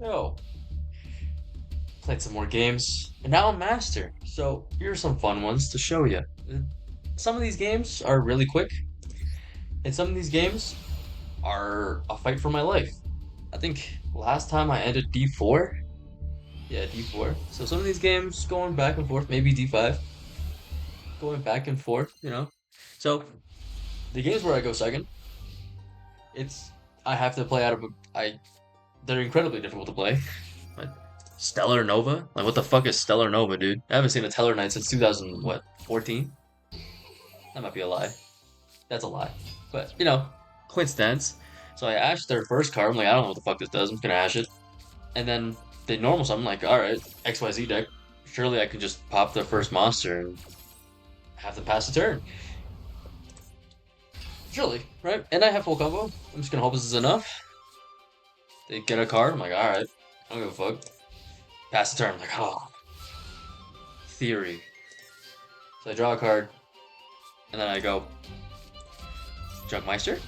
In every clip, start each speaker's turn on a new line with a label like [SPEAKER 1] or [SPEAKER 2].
[SPEAKER 1] Yo, played some more games, and now I'm master. So here are some fun ones to show you. Some of these games are really quick, and some of these games are a fight for my life. I think last time I ended D4. Yeah, D4. So some of these games going back and forth, maybe D5, going back and forth. So the games where I go second, it's I have to play out of I they're incredibly difficult to play. Like Stellar Nova? Like what the fuck is Stellar Nova, dude? I haven't seen a Teller Knight since 2000 what, 14? That might be a lie. That's a lie. But coincidence. So I ashed their first card. I'm like, I don't know what the fuck this does. I'm just gonna ash it. And then they normal summon. I'm like, all right, XYZ deck. Surely I can just pop the first monster and have them pass the turn. Surely, right? And I have full combo. I'm just gonna hope this is enough. They get a card. I'm like, all right, I don't give a fuck. Pass the turn. I'm like, oh, theory. So I draw a card, and then I go Junk Meister.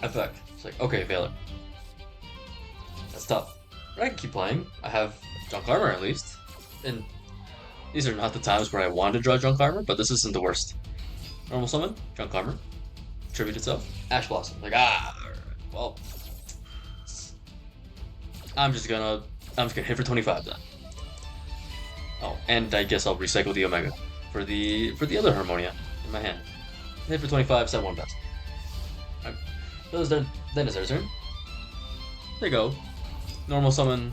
[SPEAKER 1] Effect. It's like, okay, Valor. That's tough. But I can keep playing. I have Junk Armor at least. And these are not the times where I want to draw Junk Armor, but this isn't the worst. Normal Summon, Junk Armor. Tribute itself. Ash Blossom. Like, well. I'm just gonna hit for 25 then. Oh, and I guess I'll recycle the Omega for the other Harmonia in my hand. Hit for 25, set one best. Right. Then it's their turn. They go. Normal summon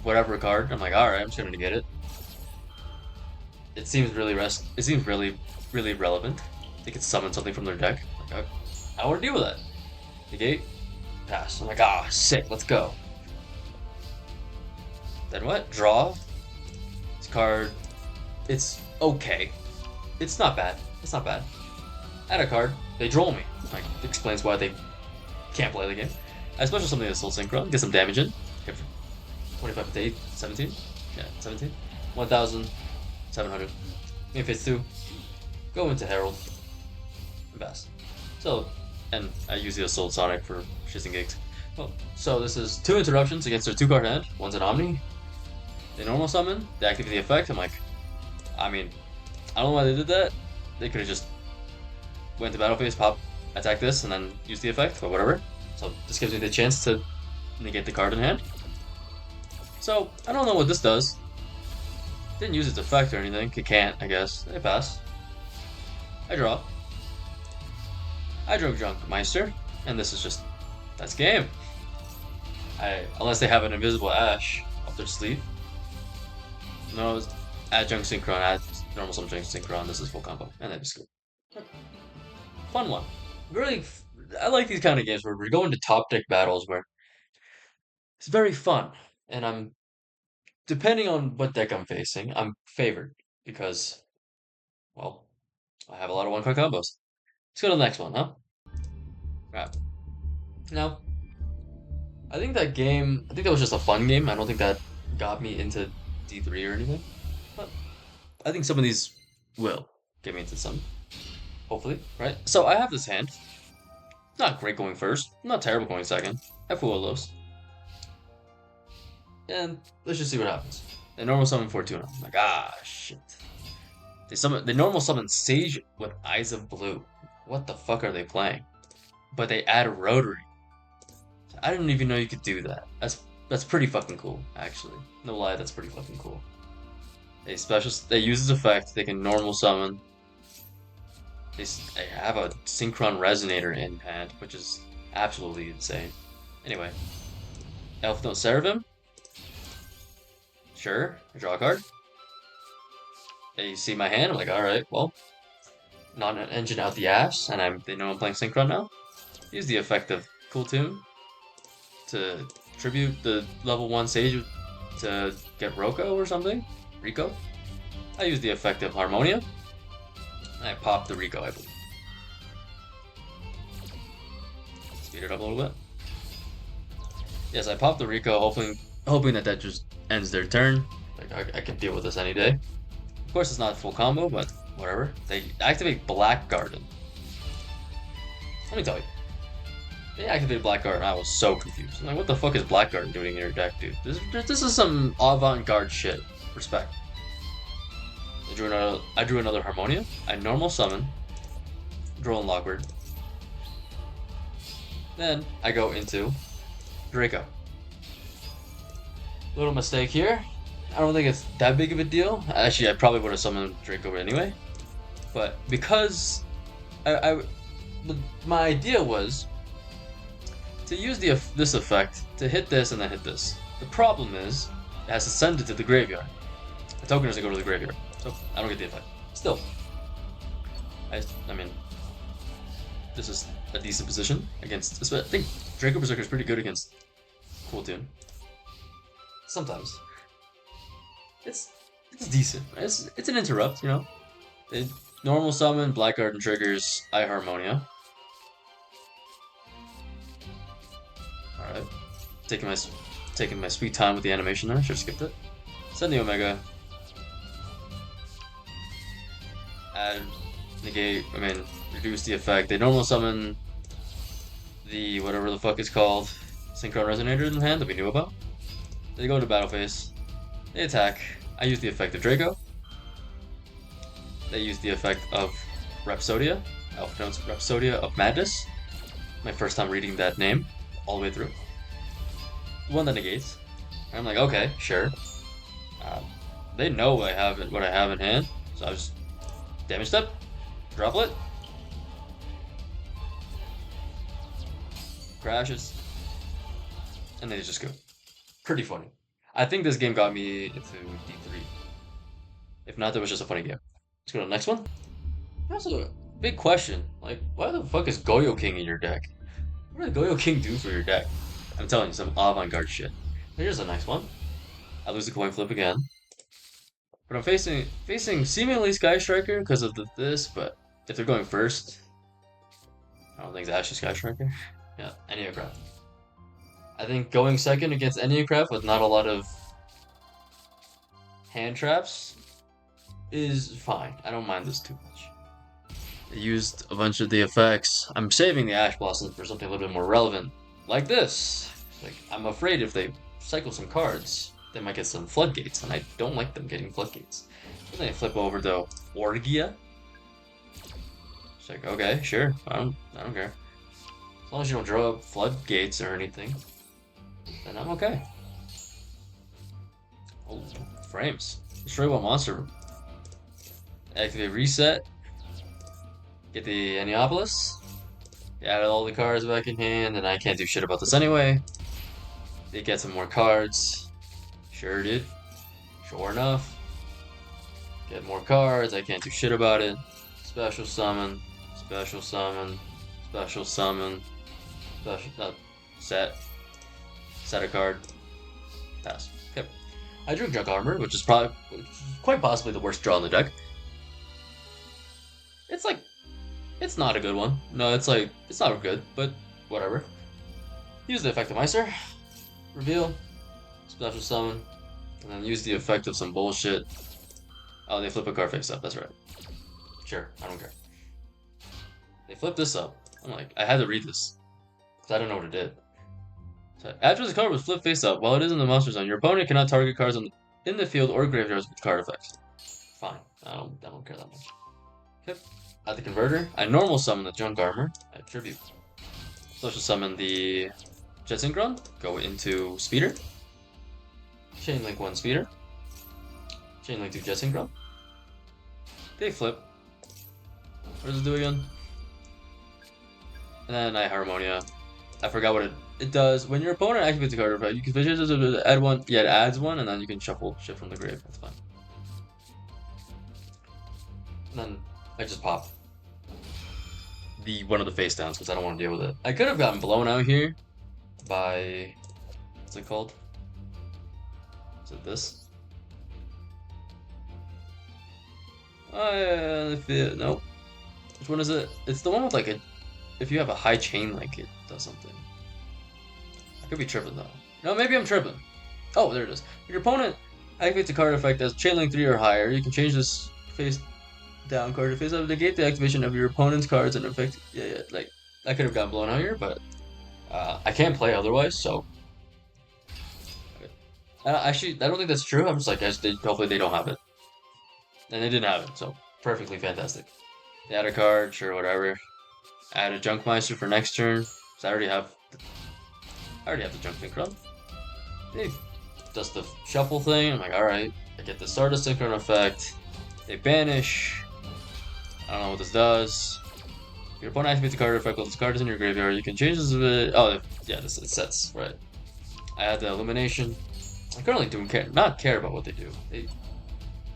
[SPEAKER 1] whatever card. I'm like, alright, I'm just gonna negate it. It seems really relevant. They could summon something from their deck. Like, I want to deal with that. Negate, pass. I'm like, sick, let's go. Then what? Draw. This card, it's okay. It's not bad. It's not bad. Add a card. They droll me. Like, explains why they can't play the game. I special something in Assault Synchron, get some damage in. Hit for 25 to 8, 17? Yeah, 17. 1,700. If it's 2, go into Herald. And pass. So, and I use the Assault Sonic for shits and gigs. Well, so this is 2 interruptions against their 2-card hand. One's an Omni. They normal summon, they activate the effect. I'm like, I mean, I don't know why they did that. They could have just went to battle phase, pop, attack this, and then use the effect, but whatever. So this gives me the chance to negate the card in hand. So I don't know what this does. Didn't use its effect or anything. It can't, I guess. I pass. I draw. I drove Junk Meister, and this is just that's game. Unless they have an invisible Ash up their sleeve. No, add Junk Synchron, add normal summon Junk Synchron. This is full combo, and then just go. Fun one. Really, I like these kind of games where we're going to top deck battles where it's very fun, and I'm depending on what deck I'm facing, I'm favored because, well, I have a lot of one card combos. Let's go to the next one, huh? Right. Now, I think that was just a fun game. I don't think that got me into D3 or anything. But I think some of these will get me into some, hopefully, right? So I have this hand. Not great going first, not terrible going second. I have Fuwalos. And let's just see what happens. They normal summon Fortuna. I'm like, shit. They normal summon Sage with Eyes of Blue. What the fuck are they playing? But they add a Rotary. I didn't even know you could do that. That's pretty fucking cool, actually. No lie, that's pretty fucking cool. They use this effect, they can normal summon. They have a Synchron Resonator in hand, which is absolutely insane. Anyway, Elf No Seraphim. Sure, I draw a card. They see my hand, I'm like, alright, well, not an engine out the ass, and they know I'm playing Synchron now. Use the effect of Cool Tune to tribute the level 1 Sage to get Roko or something. Rico. I use the effect of Harmonia. And I pop the Rico, I believe. Speed it up a little bit. Yes, I pop the Rico, hoping that just ends their turn. Like I can deal with this any day. Of course, it's not full combo, but whatever. They activate Black Garden. Let me tell you, They activated Blackguard, and I was so confused. I'm like, what the fuck is Blackguard doing in your deck, dude? This is some avant-garde shit. Respect. I drew another Harmonia. I normal summon Droll and Lockbird. Then I go into Draco. Little mistake here. I don't think it's that big of a deal. Actually, I probably would have summoned Draco anyway. But because my idea was to use this effect to hit this and then hit this. The problem is it has to send it to the graveyard. The token doesn't go to the graveyard, so I don't get the effect. Still, I mean, this is a decent position against. I think Draco Berserker is pretty good against Cool Tune. Sometimes it's decent. It's an interrupt, you know. They normal summon Blackguard and triggers Harmonia. All right, taking my sweet time with the animation there. Should have skipped it. Send the Omega. Add negate. I mean, reduce the effect. They normal summon the whatever the fuck it's called, Synchron Resonator in hand that we knew about. They go to battle phase. They attack. I use the effect of Draco. They use the effect of Rhapsodia. Elf Notes Rhapsodia of Madness. My first time reading that name all the way through. One that negates. I'm like, okay, sure. They know what I have in hand, so I just damage step, droplet, crashes, and they just go. Pretty funny. I think this game got me into D3. If not, that was just a funny game. Let's go to the next one. Also, a big question. Like, why the fuck is Goyo King in your deck? What did Goyo King do for your deck? I'm telling you, some avant-garde shit. Here's a nice one. I lose the coin flip again. But I'm facing seemingly Sky Striker because of this, but if they're going first, I don't think it's actually Sky Striker. Yeah, Enneacraft. I think going second against Enneacraft with not a lot of hand traps is fine. I don't mind this too much. I used a bunch of the effects. I'm saving the Ash Blossom for something a little bit more relevant, like this. Like, I'm afraid if they cycle some cards, they might get some floodgates, and I don't like them getting floodgates. And then they flip over to Orgia. It's like, okay, sure, I don't care. As long as you don't draw up floodgates or anything, then I'm okay. Oh, frames. Destroy one monster. Activate reset. Get the Aniopolis. Add all the cards back in hand, and I can't do shit about this anyway. They get some more cards. Sure did. Sure enough. Get more cards. I can't do shit about it. Special summon. Special summon. Special summon. Special. Set. Set a card. Pass. Okay. I drew Junk Armor, which is quite possibly the worst draw in the deck. It's like, it's not a good one. No, it's not good, but whatever. Use the effect of Meister. Reveal. Special summon. And then use the effect of some bullshit. Oh, they flip a card face up, that's right. Sure, I don't care. They flip this up. I'm like, I had to read this. Because I don't know what it did. So, after this card was flipped face up, while it is in the monster zone, your opponent cannot target cards in the field or graveyards with card effects. Fine, I don't care that much. Okay. At the converter, I normal summon the Junk Armor. I tribute. Special summon the Jet Synchron. Go into Speeder. Chain Link 1 Speeder. Chain Link 2 Jet Synchron. They flip. What does it do again? And then I Harmonia. I forgot what it does. When your opponent activates a card effect, you can add one. Yeah, it adds one, and then you can shuffle shit from the grave. That's fine. And then I just pop one of the face downs because I don't want to deal with it. I could have gotten blown out here by, what's it called? Is it this? Nope. Which one is it? It's the one with like if you have a high chain link, it does something. I could be tripping though. No, maybe I'm tripping. Oh, there it is. If your opponent activates a card effect as chain link 3 or higher, you can change this face down card to face up, negate the activation of your opponent's cards and effect. Yeah, like I could have gotten blown out here, but I can't play otherwise, so actually, I don't think that's true. I'm just like, hopefully they don't have it. And they didn't have it, so perfectly fantastic. They add a card, sure, whatever. Add a Junk Meister for next turn. So I already have the Junk Synchron. They does the shuffle thing. I'm like, alright. I get the Stardust Synchron effect. They banish. I don't know what this does. Your opponent activates the card effect while this card is in your graveyard. You can change this a bit. Oh, yeah, this it sets, right. I add the Illumination. I currently not care about what they do. They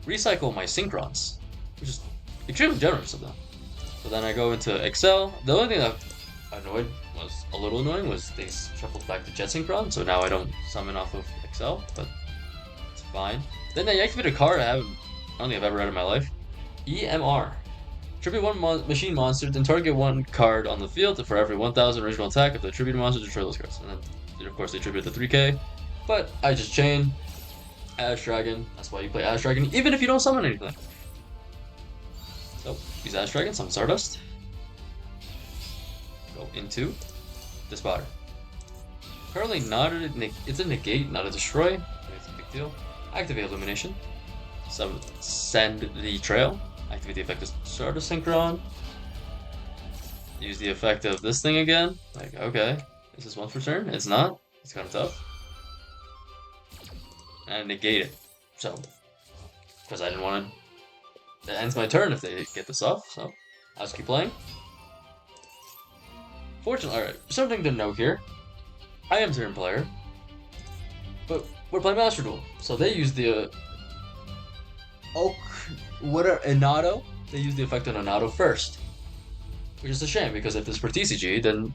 [SPEAKER 1] recycle my Synchrons, which is extremely generous of them. So then I go into Accel. The only thing that was a little annoying was they shuffled back the Jet Synchron, so now I don't summon off of Accel, but it's fine. Then they activate a card I don't think I've ever read in my life. EMR. Tribute one machine monster, then target one card on the field for every 1,000 original attack of the tribute monster to destroy those cards. And then, of course, they tribute the 3k. But I just chain Ash Dragon. That's why you play Ash Dragon, even if you don't summon anything. So, use Ash Dragon, summon Stardust. Go into Dis Pater. Currently it's a negate, not a destroy. It's a big deal. Activate Illumination. Send the Trail. Activate the effect of Stardust Synchron. Use the effect of this thing again. Like, okay, is this once per turn? It's not. It's kind of tough. And negate it. So, because I didn't want to. It ends my turn if they get this off. So, I'll just keep playing. Fortunately, alright, something to note here. I am turn player, but we're playing Master Duel. So they use the Inato. They use the effect on Inato first, which is a shame because if this were TCG, then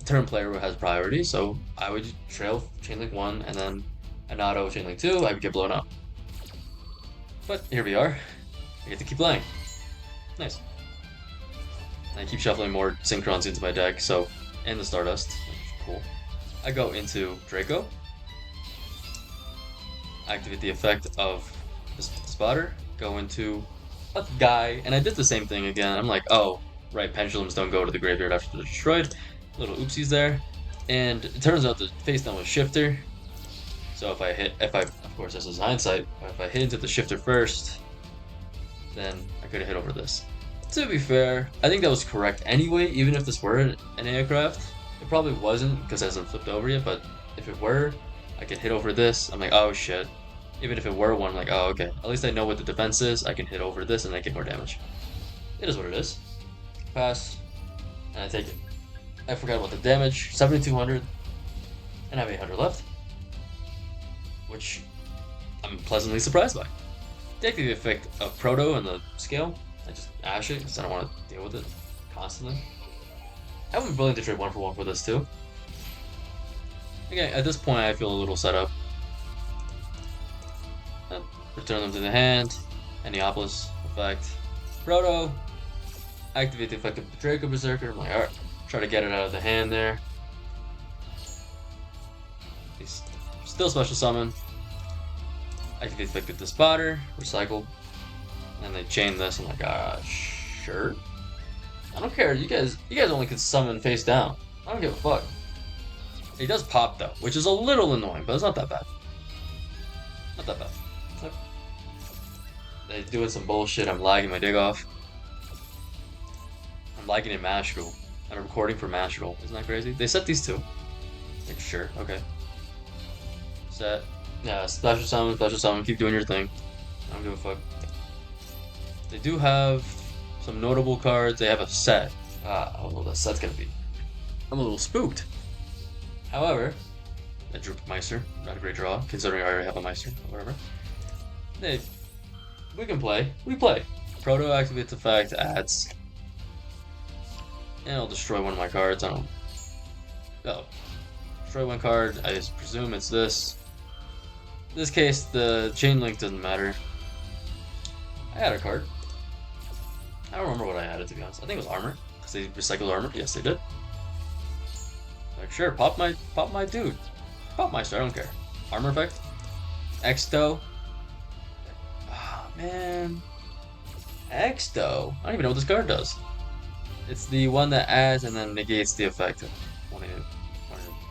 [SPEAKER 1] turn player has priority. So I would trail Chainlink 1 and then Inato Chainlink 2. I would get blown up. But here we are. I get to keep playing. Nice. I keep shuffling more Synchrons into my deck, so, and the Stardust, which is cool. I go into Draco, activate the effect of this spotter, go into a guy, and I did the same thing again. I'm like, oh, right, pendulums don't go to the graveyard after they're destroyed. Little oopsies there. And it turns out the face down was Shifter. So if I, of course this is hindsight, but if I hit into the Shifter first, then I could have hit over this. To be fair, I think that was correct anyway, even if this were an aircraft. It probably wasn't because it hasn't flipped over yet, but if it were, I could hit over this. I'm like, oh shit. Even if it were one, I'm like, oh okay. At least I know what the defense is. I can hit over this and I get more damage. It is what it is. Pass, and I take it. I forgot about the damage. 7,200, and I have 800 left, which I'm pleasantly surprised by. Take the effect of Proto and the scale. I just ash it because I don't want to deal with it constantly. I'm willing to trade 1 for 1 for this too. Again, at this point I feel a little set up. Return them to the hand. Neopolis effect. Proto. Activate the effect of the Draco Berserker. I'm like, alright, try to get it out of the hand there. He's still special summon. Activate the effect of Dis Pater. Recycle. And they chain this. I'm like, sure. I don't care. You guys only can summon face down. I don't give a fuck. He does pop though, which is a little annoying, but it's not that bad. Not that bad. Yep. They're doing some bullshit. I'm lagging my dig off. I'm lagging in Master Duel. I'm recording for Master Duel. Isn't that crazy? They set these two. Like, sure, okay. Set. Yeah, special summon, keep doing your thing. I don't give a fuck. They do have some notable cards. They have a set. I don't know what that set's gonna be. I'm a little spooked. However, I drew Meister. Not a great draw, considering I already have a Meister, or whatever. We can play. We play. Proto activates effect, adds. And I'll destroy one of my cards. I don't. Oh. Destroy one card. I just presume it's this. In this case, the chain link doesn't matter. I had a card. I don't remember what I added, to be honest. I think it was armor, because they recycled armor. Yes, they did. Like, sure, pop my dude. Pop Meister, I don't care. Armor effect. Exto. Ah, oh, man. Exto. I don't even know what this card does. It's the one that adds and then negates the effect of one of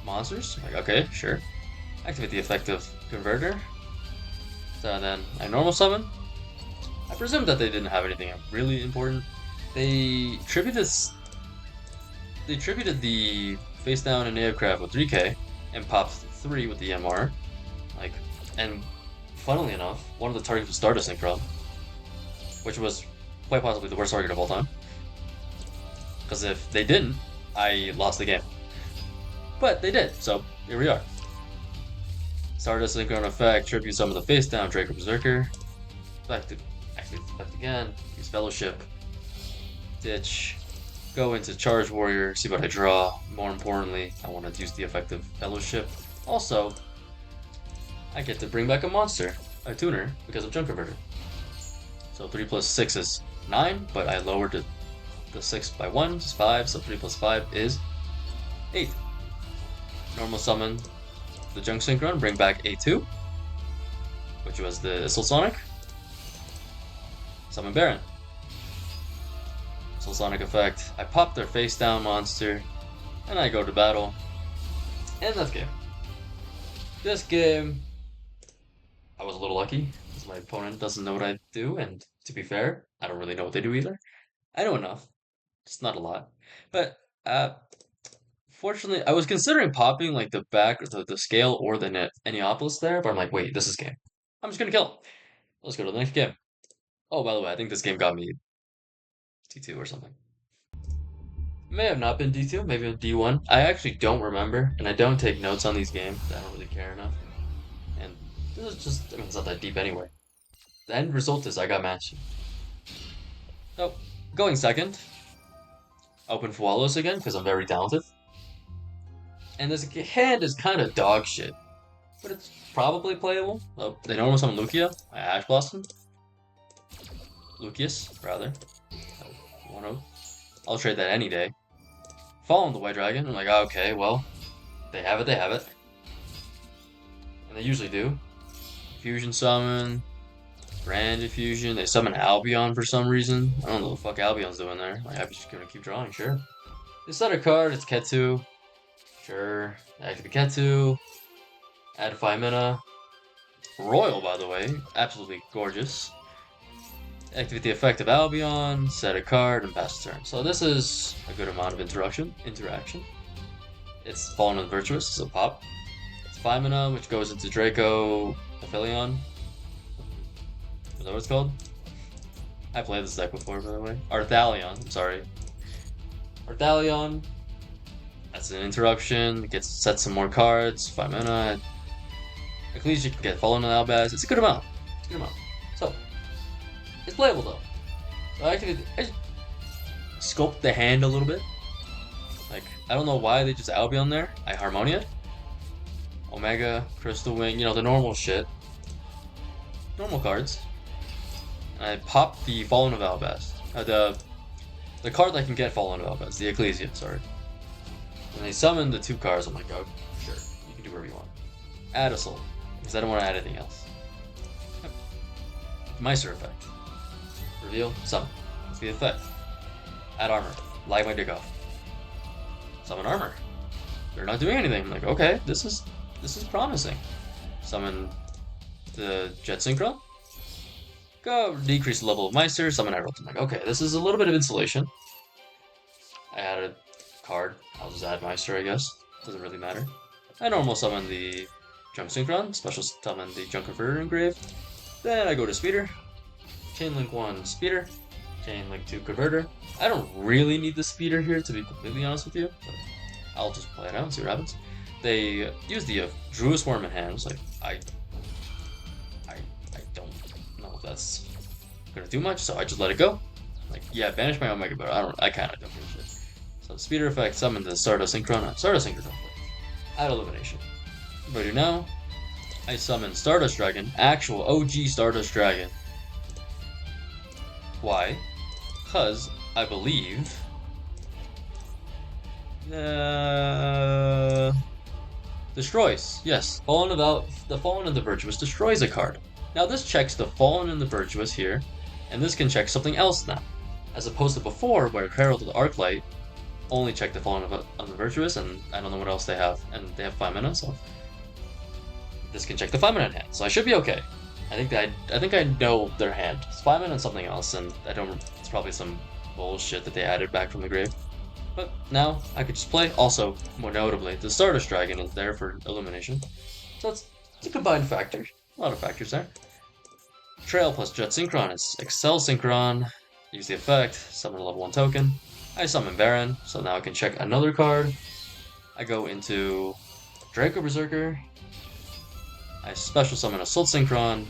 [SPEAKER 1] monsters. I'm like, okay, sure. Activate the effect of Converter. So then I normal summon. I presume that they didn't have anything really important. They tributed the face down and native crab with 3k and popped 3 with the MR. Like, and funnily enough, one of the targets was Stardust Synchron, which was quite possibly the worst target of all time. Because if they didn't, I lost the game. But they did, so here we are. Stardust Synchron effect, tribute some of the face down, Draco Berserker. Activate effect again, use Fellowship. Ditch. Go into Charge Warrior, see what I draw. More importantly, I want to use the effect of Fellowship. Also, I get to bring back a monster, a tuner, because of Junk Converter. So 3 plus 6 is 9, but I lowered the 6 by 1, is 5, so 3 plus 5 is 8. Normal summon the Junk Synchron, bring back A2, which was the Assault Sonic. Summon Baronne. Assault Sonic effect. I pop their face down monster, and I go to battle. And that's game. This game, I was a little lucky, because my opponent doesn't know what I do, and to be fair, I don't really know what they do either. I know enough, just not a lot. But, fortunately, I was considering popping like the back, the scale, or the Neopolis there, but I'm like, wait, this is game. I'm just gonna kill him. Let's go to the next game. Oh, by the way, I think this game got me D2 or something. It may have not been D2, maybe D1. I actually don't remember, and I don't take notes on these games. I don't really care enough. And this is just, I mean, it's not that deep anyway. The end result is I got matched. So, going second. Open Fuwalos again, because I'm very talented. And this hand is kind of dog shit, but it's probably playable. Oh, they normal summon Lucia, my Ash Blossom. Lucius, rather. I'll trade that any day. Following the White Dragon, I'm like, okay, well, they have it. And they usually do. Fusion summon, Grand Diffusion, they summon Albion for some reason. I don't know what the fuck Albion's doing there. Like, I'm just gonna keep drawing, sure. They set a card, it's Ketu. Sure, activate Ketu. Add 5 mana. Royal, by the way, absolutely gorgeous. Activate the effect of Albion, set a card, and pass the turn. So this is a good amount of interaction. It's Fallen of the Virtuous, so pop. It's 5 mana, which goes into Draco Aphelion. Is that what it's called? I played this deck before, by the way. Arthalion, I'm sorry. Arthalion. That's an interruption. It gets set some more cards. 5 mana. At least you can get Fallen of Albaz. It's a good amount. So, it's playable though. So I scoped the hand a little bit. Like, I don't know why they just Albion there. I Harmonia. Omega, Crystal Wing, you know, the normal shit. Normal cards. And I popped the Fallen of Albaz. The card that can get Fallen of Albaz. The Ecclesia, sorry. And they summoned the 2 cards. I'm like, oh, sure. You can do whatever you want. Add Assault. Because I don't want to add anything else. Yep. Meister effect. Reveal, summon. That's the effect. Add armor. Light my dick off. Summon armor. They're not doing anything. I'm like, okay, this is promising. Summon the Jet Synchron. Go decrease the level of Meister. Summon Herald. I'm like, okay, this is a little bit of insulation. I added card. I'll just add Meister, I guess. Doesn't really matter. I normal summon the Junk Synchron. Special summon the Junk Converter Engrave. Then I go to Speeder. Chain Link 1 Speeder, Chain Link 2 Converter. I don't really need the Speeder here, to be completely honest with you, but I'll just play it out and see what happens. They use the Druid Swarm in hand. Like, I don't know if that's gonna do much, so I just let it go. Like, yeah, banish my Omega, but I kinda don't give a shit. So Speeder effect, summon the Stardust Synchron. Stardust Synchron. Add Illumination. What do I do now? I summon Stardust Dragon, actual OG Stardust Dragon. Why? Because I believe destroys. Yes, the Fallen and the Virtuous destroys a card. Now this checks the Fallen and the Virtuous here, and this can check something else now, as opposed to before where Herald of the Arclight only check the falling on the Virtuous, and I don't know what else they have, and they have 5 mana, so this can check the 5 mana in hand, so I should be okay. I think I know their hand. It's 5 mana and something else, and I don't. It's probably some bullshit that they added back from the grave. But now I could just play. Also, more notably, the Stardust Dragon is there for Illumination, so it's a combined factor. A lot of factors there. Trail plus Jet Synchron is Accel Synchron. Use the effect, summon a level 1 token. I summon Baronne, so now I can check another card. I go into Draco Berserker. I special summon Assault Synchron.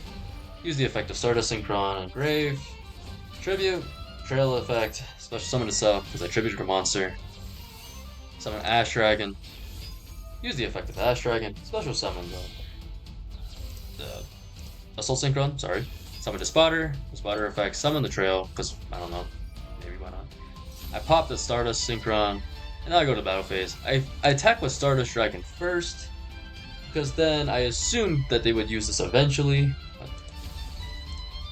[SPEAKER 1] Use the effect of Stardust Synchron and Grave. Tribute, Trail effect, special summon itself because I tributed a monster. Summon Ash Dragon. Use the effect of Ash Dragon. Special summon the Assault Synchron, sorry. Summon Dis Pater. Dis Pater effect, summon the Trail, because I don't know. Maybe why not? I pop the Stardust Synchron, and now I go to the battle phase. I attack with Stardust Dragon first, because then I assumed that they would use this eventually,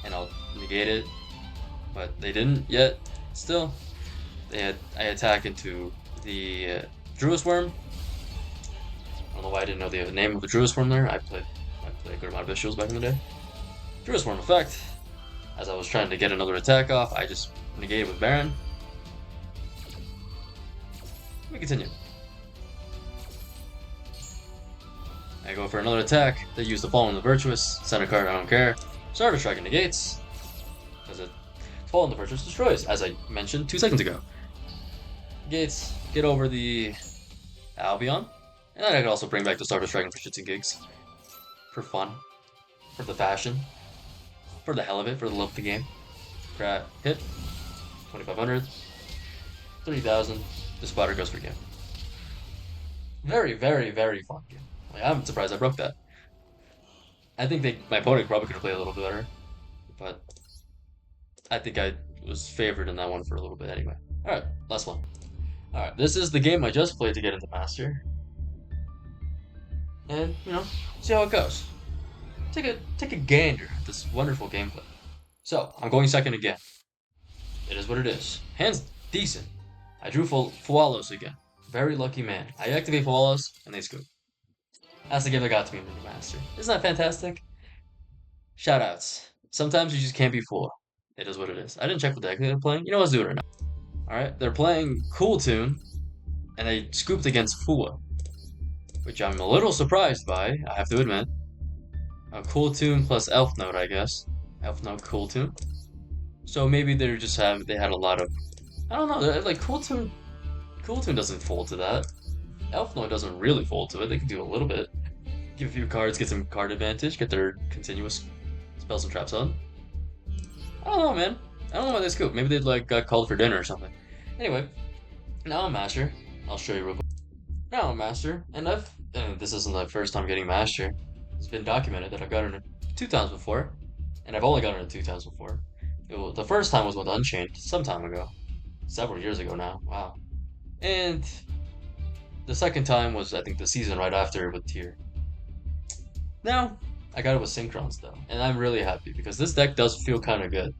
[SPEAKER 1] and I'll negate it, but they didn't yet. Still, I attack into the Druis Worm. I don't know why I didn't know the name of the Druis Worm there. I played a good amount of Bystials back in the day. Druis Worm effect. As I was trying to get another attack off, I just negated with Baronne. Let me continue. I go for another attack. They use the Fall on the Virtuous. Send a card, I don't care. Stardust Dragon negates. Because it Fall on the Virtuous destroys, as I mentioned 2 seconds ago. Gates, get over the Albion. And then I could also bring back the Stardust Dragon for shits and gigs. For fun. For the fashion. For the hell of it, for the love of the game. Hit. 2,500. 3,000. Dis Pater goes for game. Very, very, very fun game. Like, I'm surprised I broke that. I think my opponent probably could have played a little bit better. But I think I was favored in that one for a little bit anyway. Alright, last one. Alright, this is the game I just played to get into Master. And, see how it goes. Take a gander at this wonderful gameplay. So, I'm going second again. It is what it is. Hand's decent. I drew Fuwalos again. Very lucky man. I activate Fuwalos, and they scoop. That's the game that got to me in the Master. Isn't that fantastic? Shoutouts. Sometimes you just can't be fooled. It is what it is. I didn't check what deck they're playing. You know what's doing right now. Alright, they're playing Cool Tune, and they scooped against Fua. Which I'm a little surprised by, I have to admit. A Cool Tune plus Elf Note, I guess. Elf Note Cool Tune. So maybe they had a lot of, I don't know, like Cool Tune doesn't fold to that. Elf Note doesn't really fold to it. They can do a little bit. Give a few cards, get some card advantage, get their continuous spells and traps on. I don't know, man. I don't know why they scoop. Maybe they got called for dinner or something. Anyway, now I'm Master. I'll show you real quick. Now I'm Master, and this isn't the first time getting Master. It's been documented that I've gotten it 2 times before, and I've only gotten it 2 times before. The first time was with Unchained, some time ago. Several years ago now, wow. And the second time was, I think, the season right after with Tier. Now, I got it with Synchrons, though, and I'm really happy, because this deck does feel kind of good.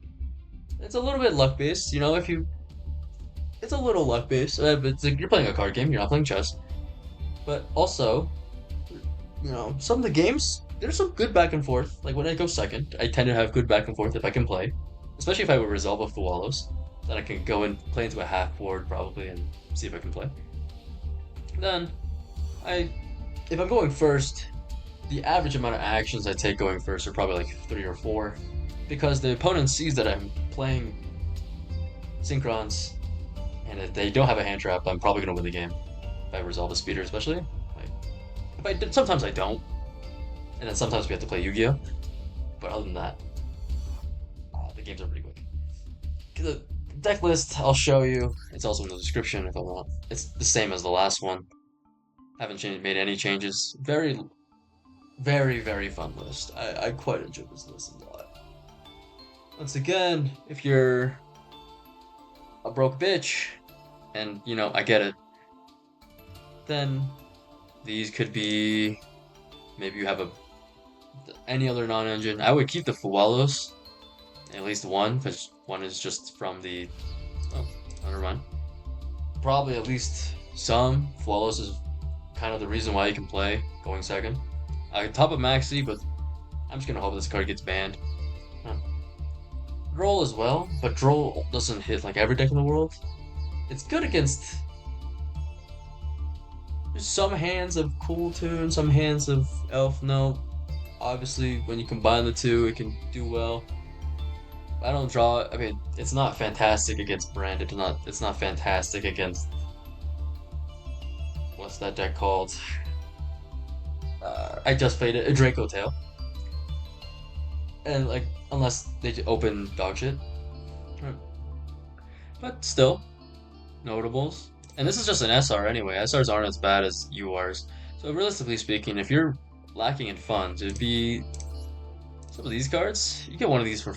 [SPEAKER 1] It's a little bit luck-based, it's a little luck-based, but you're playing a card game, you're not playing chess. But also, some of the games, there's some good back and forth. Like when I go second, I tend to have good back and forth if I can play. Especially if I would resolve a Fuwalos. Then I can go and play into a half board probably and see if I can play. Then, if I'm going first, the average amount of actions I take going first are probably like 3 or 4. Because the opponent sees that I'm playing Synchrons, and if they don't have a hand trap, I'm probably going to win the game. If I resolve a speeder especially. Sometimes I don't. And then sometimes we have to play Yu-Gi-Oh! But other than that, the games are pretty quick. The deck list, I'll show you. It's also in the description if I want. It's the same as the last one. Haven't made any changes. Very, very, very fun list. I quite enjoy this list a lot. Once again, if you're a broke bitch, and, I get it, then these could be, maybe you have any other non-engine. I would keep the Fuwalos, at least one, because one is just from the, oh, never mind. probably at least some. Flawless is kind of the reason why you can play going second. I could top of Maxi, but I'm just gonna hope this card gets banned. Droll as well, but Droll doesn't hit like every deck in the world. It's good against some hands of Cool Tune, some hands of Elf Note. Obviously, when you combine the two, it can do well. I don't draw. I mean, it's not fantastic against Brand. It's not fantastic against what's that deck called? I just played it, a Draco Tail, and like unless they open dog shit, but still notables. And this is just an SR anyway. SRs aren't as bad as URs. So realistically speaking, if you're lacking in funds, it'd be some of these cards. You get one of these for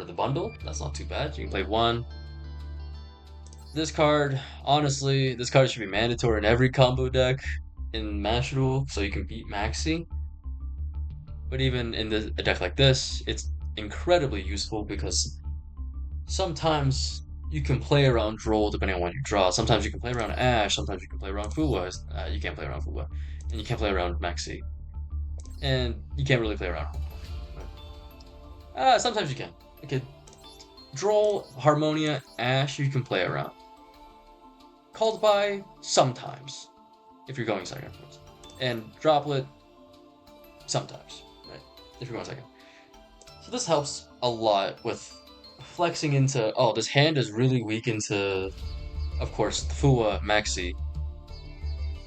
[SPEAKER 1] the bundle. That's not too bad. You can play one. This card, honestly, this card should be mandatory in every combo deck in Master Duel, so you can beat Maxi. But even in a deck like this, it's incredibly useful because sometimes you can play around Droll depending on what you draw. Sometimes you can play around Ash, sometimes you can play around Fuwa. You can't play around Fuwa. And you can't play around Maxi. And you can't really play around. Sometimes you can. Okay. Droll, Harmonia, Ash, you can play around. Called by, sometimes. If you're going second. And Droplet, sometimes. Right? If you're going second. So this helps a lot with flexing into, oh, this hand is really weak into, of course, the Fuwa, Maxi.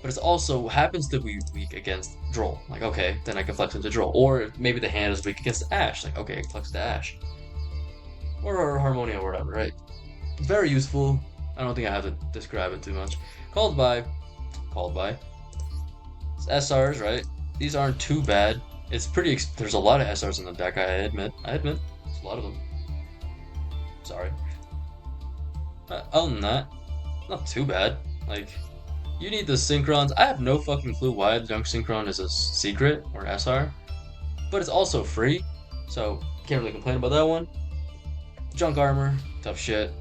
[SPEAKER 1] But it also happens to be weak against Droll. Like, okay, then I can flex into Droll. Or maybe the hand is weak against Ash. Like, okay, I can flex to Ash. Or Harmonia or whatever, right? It's very useful. I don't think I have to describe it too much. Called by. It's SRs, right? These aren't too bad. It's pretty. There's a lot of SRs in the deck. I admit. There's a lot of them. Sorry. Other than that, not too bad. Like, you need the Synchrons. I have no fucking clue why the Junk Synchron is a secret or SR, but it's also free, so can't really complain about that one. Junk Armor, tough shit.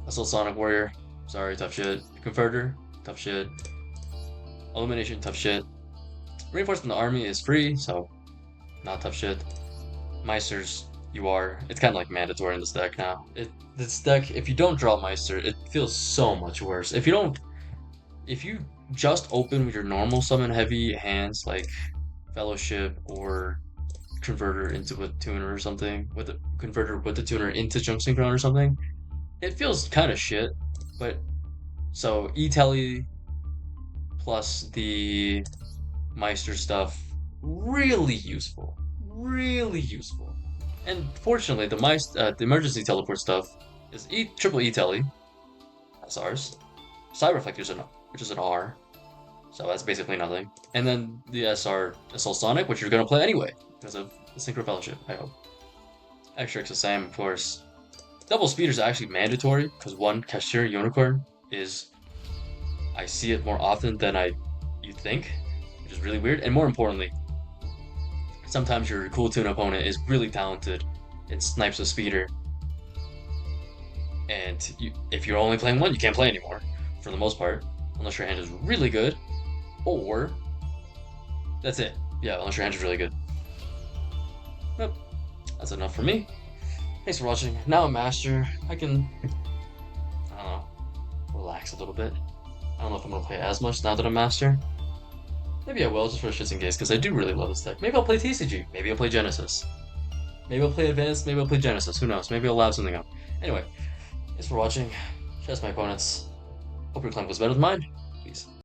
[SPEAKER 1] Assault Sonic Warrior, sorry, tough shit. Converter, tough shit. Illumination, tough shit. Reinforcement of the Army is free, so not tough shit. Meisters, it's kind of like mandatory in this deck now. This deck, if you don't draw Meister, it feels so much worse. If you just open with your normal summon heavy hands like Fellowship or Converter into a tuner or something, with a Converter with the tuner into Junk Synchron or something, it feels kind of shit. But so E-Telly plus the Meister stuff, really useful. And fortunately, the emergency teleport stuff is triple E-Telly. That's ours. Psi-Reflector, which is an R. So that's basically nothing. And then the SR Assault Sonic, which you're going to play anyway, because of the Synchro Fellowship, I hope. Extra the same, of course. Double Speeder is actually mandatory, because one Cashier Unicorn is... I see it more often than you think, which is really weird. And more importantly, sometimes your Cool Tune opponent is really talented and snipes a Speeder. And if you're only playing one, you can't play anymore, for the most part. Unless your hand is really good, or that's it. Yeah, unless your hand is really good. Yep, that's enough for me. Thanks for watching. Now I'm Master. I don't know, relax a little bit. I don't know if I'm gonna play as much now that I'm Master. Maybe I will, just for shits and gigs, because I do really love this deck. Maybe I'll play TCG. Maybe I'll play Genesis. Maybe I'll play Advanced. Maybe I'll play Genesis. Who knows? Maybe I'll lab something up. Anyway, thanks for watching. Shout out to my opponents. Hope your clan goes better than mine. Peace.